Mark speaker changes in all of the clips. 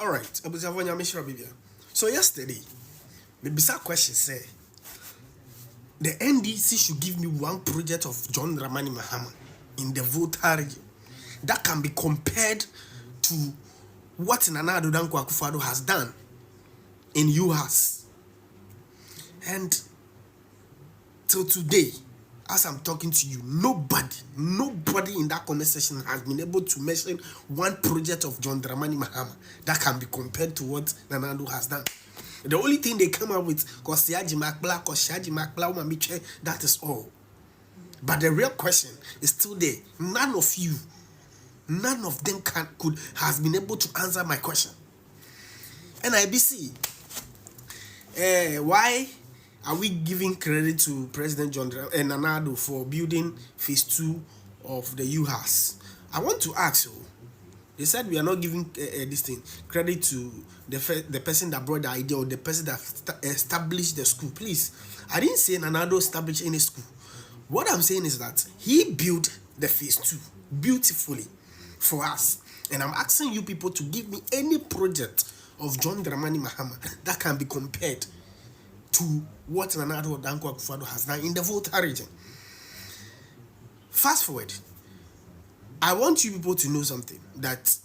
Speaker 1: All right. So yesterday, the bizarre question said the NDC should give me one project of John Dramani Mahama in the Volta region that can be compared to what Nana Addo Dankwa Akufo-Addo has done in UHAS. And till today, as I'm talking to you, nobody in that conversation has been able to mention one project of John Dramani Mahama that can be compared to what Nana Addo has done. The only thing they come up with, that is all. But the real question is still there. None of them has been able to answer my question. NIBC, why are we giving credit to President Nana Addo for building phase 2 of the UHAS? I want to ask you. They said we are not giving this thing credit to the person that brought the idea or the person that established the school. Please, I didn't say Nana Addo established any school. What I'm saying is that he built the phase 2 beautifully for us. And I'm asking you people to give me any project of John Dramani Mahama that can be compared to what Nana Addo Dankwa Akufo-Addo has done in the Volta region. Fast forward. I want you people to know something, that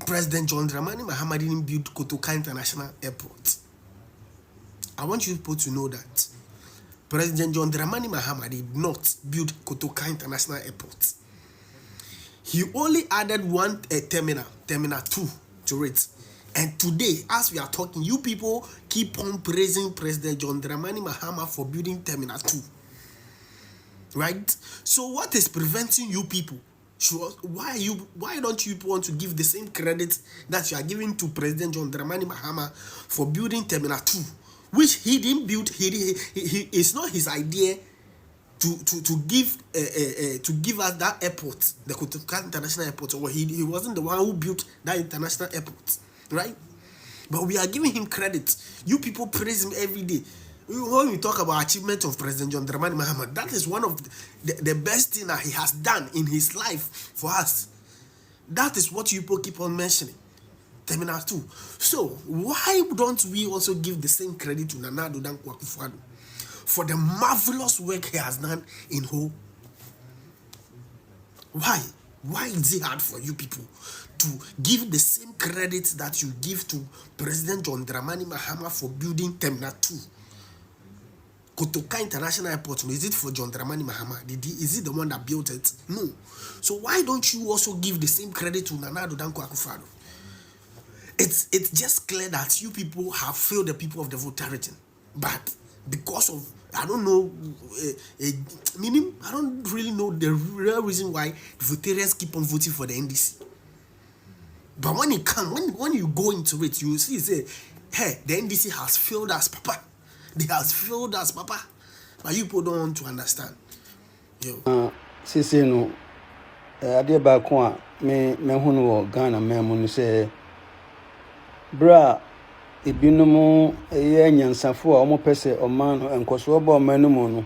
Speaker 1: President John Dramani Mahama didn't build Kotoka International Airport. I want you people to know that President John Dramani Mahama did not build Kotoka International Airport. He only added one terminal 2 to it. And today, as we are talking, you people keep on praising President John Dramani Mahama for building Terminal 2. Right? So what is preventing you people? Why don't you want to give the same credit that you are giving to President John Dramani Mahama for building Terminal 2, which he didn't build? It's not his idea to give us that airport, the Kotoka International Airport, or he wasn't the one who built that international airport, right? But we are giving him credit. You people praise him every day. When we talk about achievement of President John Dramani Mahama, that is one of the best thing that he has done in his life for us. That is what you people keep on mentioning. Terminal 2. So, why don't we also give the same credit to Nana Addo Dankwa Akufo-Addo for the marvelous work he has done in whole? Why? Why is it hard for you people to give the same credit that you give to President John Dramani Mahama for building Terminal 2? Kotoka International Airport, is it for John Dramani Mahama? Is it the one that built it? No. So why don't you also give the same credit to Nana Addo Dankwa Akufo-Addo? It's just clear that you people have failed the people of the Volta region. But because of, I don't know, meaning I don't really know the real reason why the Voltarians keep on voting for the NDC. But when it comes, when you go into it, you see, say, hey, the NDC has failed us, Papa. They has failed us, Papa. But you people don't want to understand. Yo.
Speaker 2: Sisi no, ade ba ko a me hunu wo Ghana memu no se bra ebinom ye nyansafo a omo pese oman no enkoso oba oman no mu no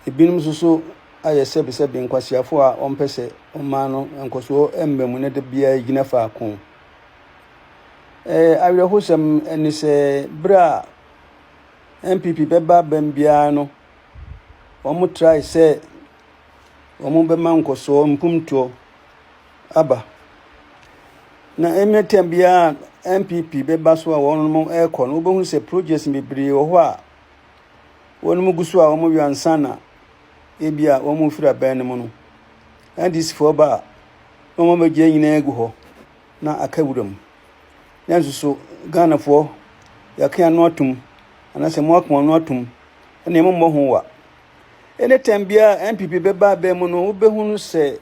Speaker 2: ebinom soso aye sebe nkwasiafo a ompese oman no enkoso embemu ne de bia gina fa ko awirehosem eni se bra MPP beba bembia no omo try say omo be mankoso mpumto aba na emetem bia MPP beba so a won mo ekọ no obohu se projects bebre wo ho a won mo guso a omo wiansa na ebia omo fira ban mo no and this for ba omo be gye nyina egu ho na akawuram na so Ghana fo yakia no atum anase mo akon no atum na mo ho wa anytime bia MPP beba ba mu no obehu no se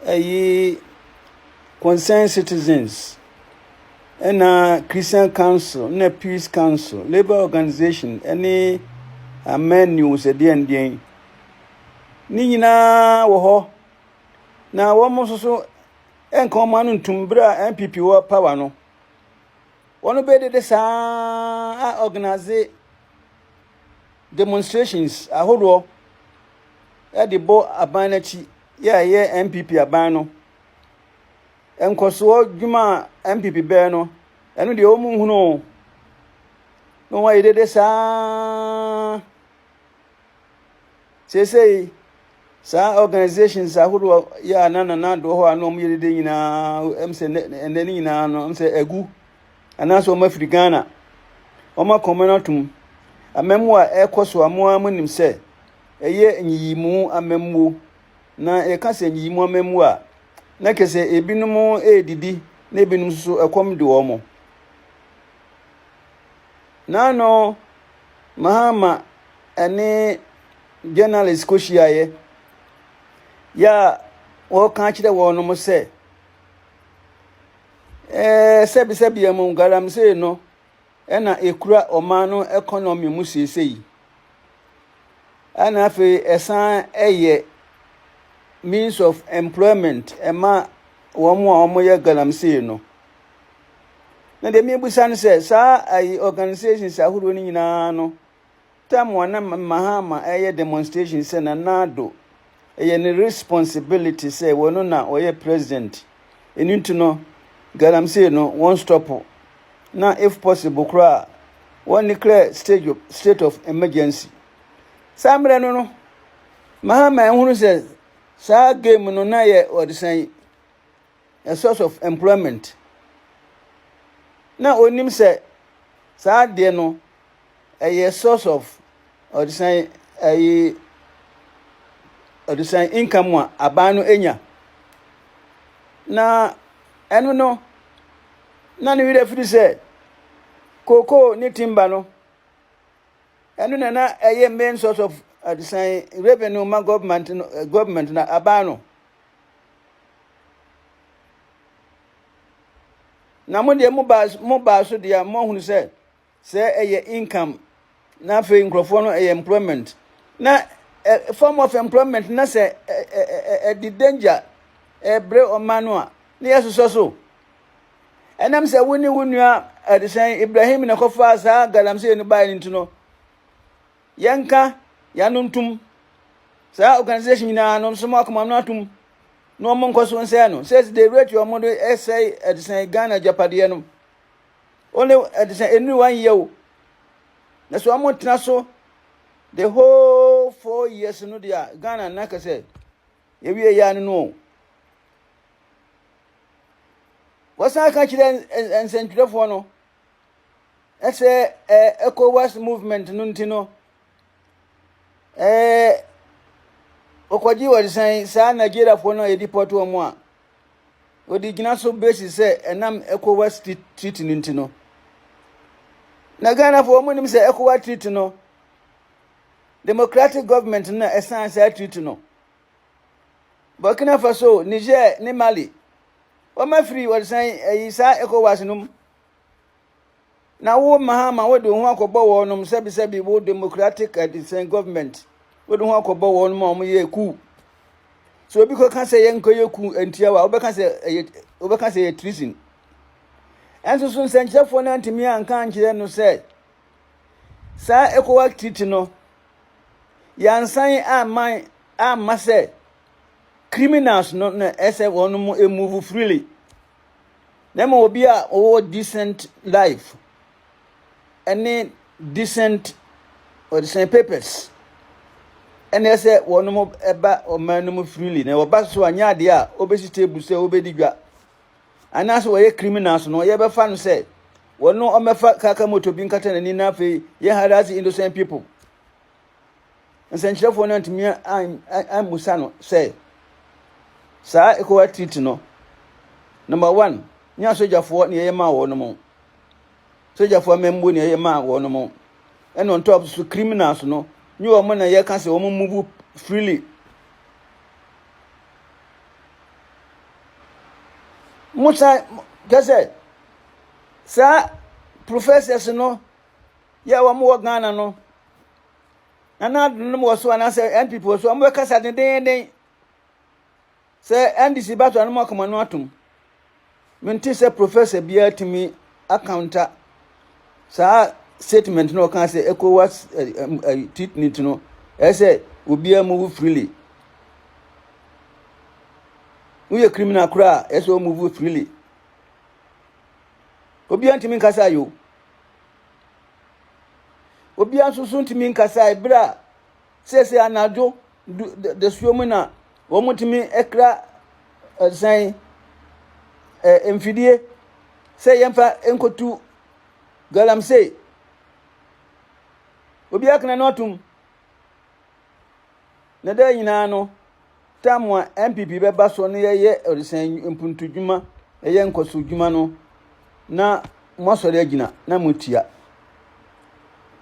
Speaker 2: ayi concerned citizens and Christian Council, na Peace Council, Labor Organization, any menu se den den. Ni nyina wo ho. Na wo mo so enko ma no ntumbra MPP wo power no. Wono be de sa organize demonstrations ahodo e de bo abanachi ye MPP aban no. enkoso dwuma MPP be no eno de omu hunu no wa yede sa sesei sa organizations ahuru ya Nando ho ano mu yede nyina emse ene nyina no emse egu anaso o Africana o ma commonatum amemu a ekoso amoa munim se eye nyiyimu amemu na e ka se nyiyimu amemu a na kese ebinumu edidi na ebinum so ekom de omo nano Mahama ene journalist ko shiaye ya wo kan kire wo no mo se sebi emu garam se no ena ekura omano economy mu sesei ana fe esan eye means of employment ema womo a omo ye garam se no na de mi busan se sa ai organizations ahuru ni nyina no tam wana Mahama eye demonstration se na Nando eye ne responsibility se wono na oye president enintu no garam se no one stop na if possible kra one declare state of emergency samre no Mahama ehunu se sa game no na ye odisan a source of employment na onim se sa de no a source of odisan income a abanu enya na eno no na ni wire firi se koko ni timba no eno na a main source of odisan revenue ma government na abanu na mo de mo ba so dia mo hunu se eye income na fe nkrofo no eye employment na form of employment na se the danger bre o manua na yeso so enam se woni wonua adisan Ibrahim na kofa sa galamse ni ba ni ntuno yanka yanuntum sa organization na no so makoma no atum no mo nkoso nse no says they rate your model essay adisan Ghana Japade no only adisan anyone year na so amon tena so the whole 4 years no dia Ghana na ka say yewie ya no wasa ka kire ensentwefo no ese ECOWAS movement no ntino okwaji wadisan sa Nigeria fo no ediport omo a odi gina so basis say enam ECOWAS treaty ntino na Ghana fo mo nim say ECOWAS treaty no democratic government na esan say treaty no Burkina Faso Niger ni Mali o ma free wadisan sa ECOWAS num na wo Mahama wo de ho akobo wo num sebi wo democratic government wo de ho akobo wo num mo ye ku so obi ko kan say yenko ye ku entia wa obeka say treason enso so nsenchefo na ntimi anka nkire no say sa ECOWAS treaty no yansan amman say criminals no na ese wonum move freely na mo obi a o decent life any decent or the same papers and they say wonum eba o manum freely na oba so anya de a obesi table say obedi dwa anaso we criminals no ye be fa no say wono o mefa kaka moto bi nkata na ni na fe ye harass innocent people nsenchefo na ntimi an musa no say sa ECOWAS treaty no number 1 nya sojafo ne ye ma wo no mo sojafo membo ne ye ma wo no mo and on top so criminals no nyi wo mo na ye kan se wo move freely musa gase sa professors no ya wo mo Ghana no ana dun mo so ana say NPP so mo kasa den say NDC bato anu makoma no atum menti say professor bia timi accounta sa statement no kan say ECOWAS treatment no say obi move freely We criminal cry, eso move freely. Obi antimi nkasa yo. Obi ansusu ntimi nkasa bra. Sese anadwo de suomu na wo mutimi ekra san emfidie se yemfa enkotu galamsey. Obi akna notum. Na da nyina no tamwa MPP beba so no ye orisan impuntu dwuma ye nkoso dwuma no na mwasore agina na mutia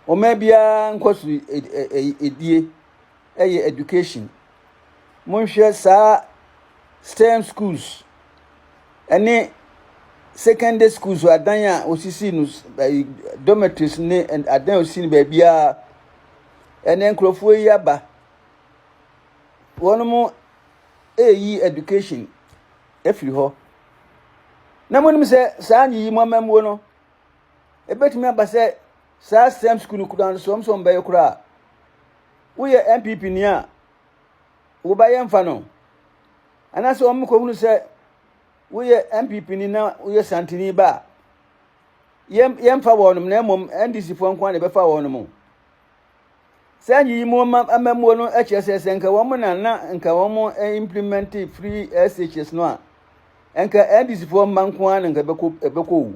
Speaker 2: o mebia nkoso edie eye education monhwe sa STEM schools ene secondary schools adan a osisi no dormitories ne adan osisi ba bia ene nkrofo yi aba wonomo eyi education efiri ho na monim se saa nyi mo mamwo no ebetimi aba se saa STEM school kudan so mbe kura wo ye MPP ni a wo ba ye mfa no anase o mko hunu se wo ye MPP ni na wo ye santini ba ye mfa wonum na emom NDC fo nkwa na be fa wonum saa nyi mo mamwo no HSS nka wo mo na nka wo mo implement free SHS no a enka NDC fo manko an nka beko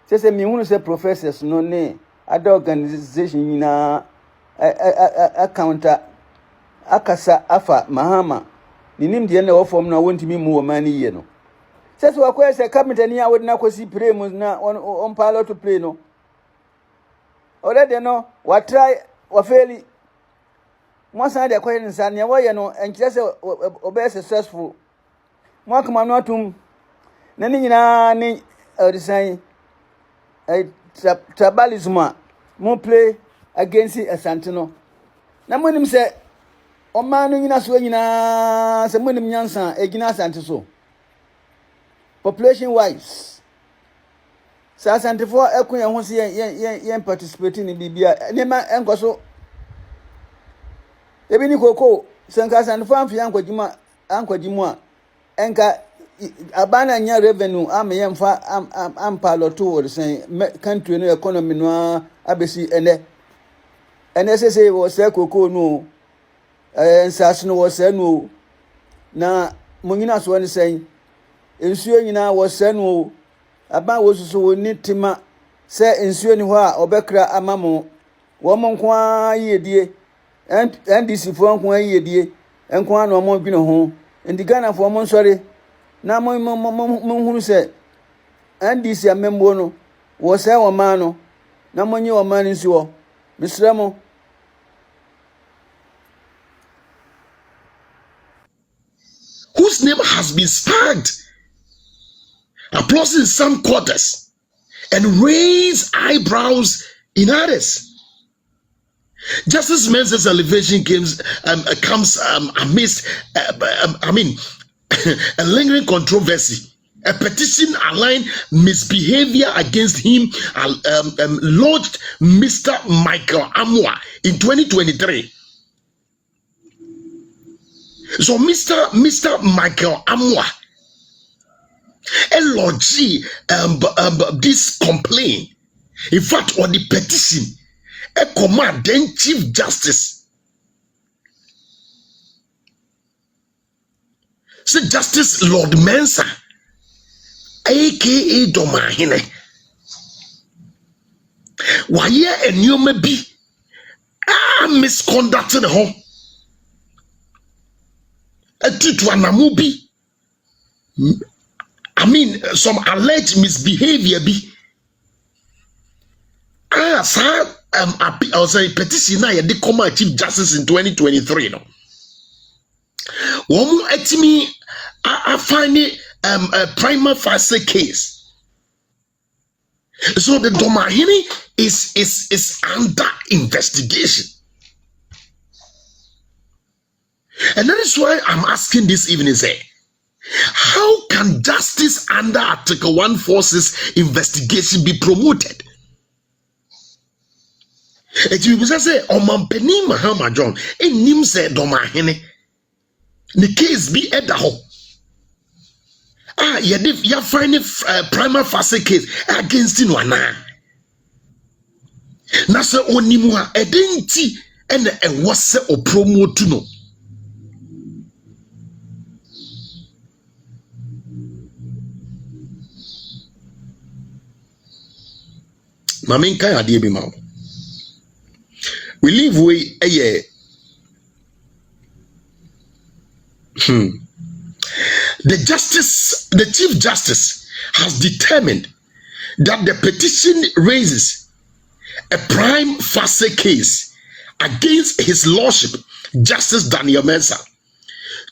Speaker 2: sese mi hunu se professors no ne other organization nyina accounta akasa afa Mahama ninim de na wo fom na wontimi mu wo mani ye no sese wakoye se cabinet ni a wodi na kosi pray mu na on pilot to play no already no wa try wa fail mo san de koye nsa ne wo ye no enkyere se obe successful mo akama no atum na ni nyina ni orisan tribalism mo play against Asante no na monim se o man no nyina so nyina se monim nyansa egina Asante so population wise sa Asante for ekun ye ho se yen participate ni bibia ne ma enkoso ebi ni koko senka Asante for amfi ankwagimo a enka abana nya revenue am yemfa am paloto or say country no economy no abesi ene sese wo se koko no ensas no wo se no na munyina so ne sen ensuo nyina wo se no aba wo susu wo ni tima se ensuo ni ho a obekra amamo wo mo nko ayedie NDC fo nko ayedie enko an mo dwene ho ndigana fo mo nsori na mo hunu se NDC amembo no wo se wo ma no na mo nyi wo ma ni nsuo misramo
Speaker 1: whose name has been spanked, applause in some quarters, and raise eyebrows in others. Justice Mensah's elevation comes amidst, a lingering controversy. A petition aligned misbehavior against him lodged Mr. Michael Amwa in 2023. So Mr. Michael Amwa lodged this complaint. In fact, on the petition, a command then Chief Justice said Justice Lord Mensah, aka Domahine, why and you may be misconducting home. A titwanamubi. Some alleged misbehavior be. Sir, I was a petition I did come Chief Justice in 2023. No, one etimi I find it a prima facie case. So the Domahini is under investigation. And that is why I'm asking this evening, say, how can justice under Article 146 investigation be promoted? It will say, Omampeni Mahama John, a name said Domahine.
Speaker 3: The case be edaho. You find a prima facie case against in one. Nasa onimua edenti and what's a promo to know. Mamin kaya die bi maw. We live way a year. The Chief Justice has determined that the petition raises a prime facie case against His Lordship, Justice Daniel Mensah,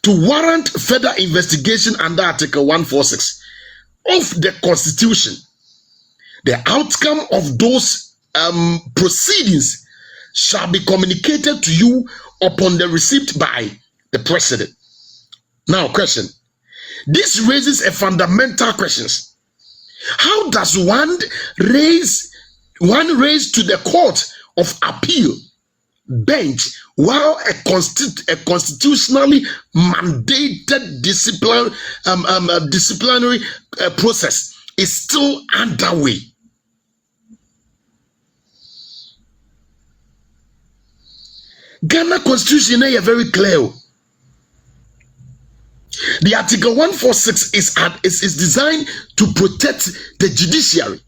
Speaker 3: to warrant further investigation under Article 146 of the Constitution. The outcome of those proceedings shall be communicated to you upon the receipt by the President. Now, question. This raises a fundamental question. How does one raise to the Court of Appeal bench while a constitutionally mandated disciplinary process is still underway? Ghana Constitution is very clear. The Article 146 is designed to protect the judiciary.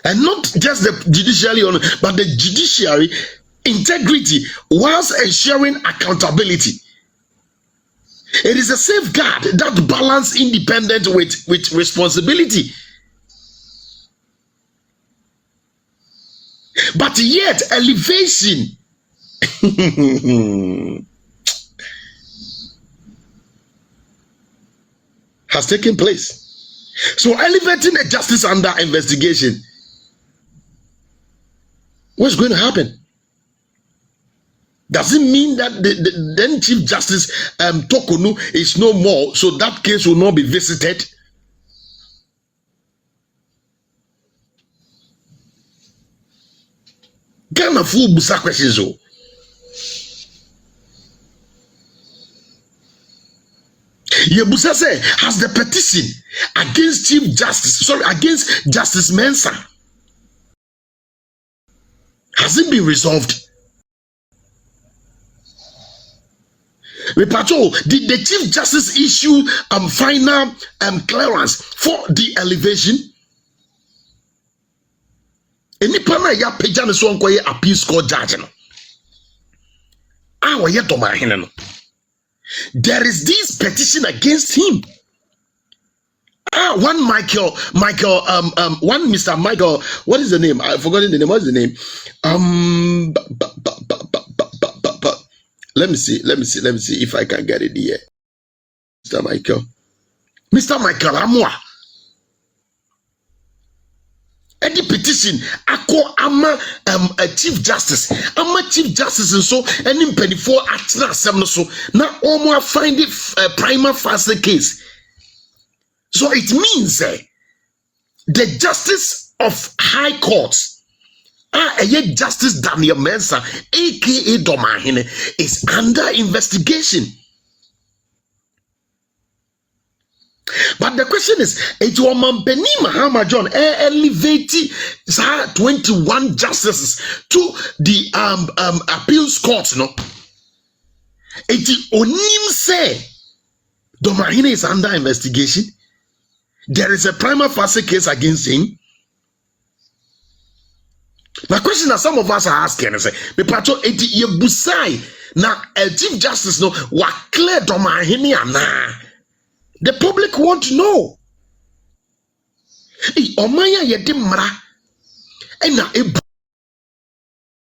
Speaker 3: And not just the judiciary, but the judiciary integrity whilst ensuring accountability. It is a safeguard that balances independence with responsibility. But yet, elevation has taken place. So, elevating a justice under investigation, what's going to happen? Does it mean that the then Chief Justice Tokonu is no more, so that case will not be visited? Ghana full busa questions. Yebusa say, has the petition against against Justice Mensah, has it been resolved? Did the Chief Justice issue final clearance for the elevation? Any pana ya peja ne so nkoye appeals court judge no. Wa ye domahene no. There is this petition against him. One Mr. Michael, what is the name? I've forgotten the name. What is the name? Let me see if I can get it here. Mr. Michael Amwa. Any petition, ako ama a Chief Justice, Chief Justice, and so any penny for action assembly so now almost find it prima facie case. So it means the Justice of High Courts, Justice Daniel Mensah, aka Domahine, is under investigation. But the question is, it was Mampeni Mahama John elevate 21 justices to the appeals court, no? It onim say Domahine is under investigation. There is a prima facie case against him. My question that some of us are asking is, Pepacho eti yebusai na Chief Justice no wa clear Domahine ana. The public want to know. Omaya yedi mra ena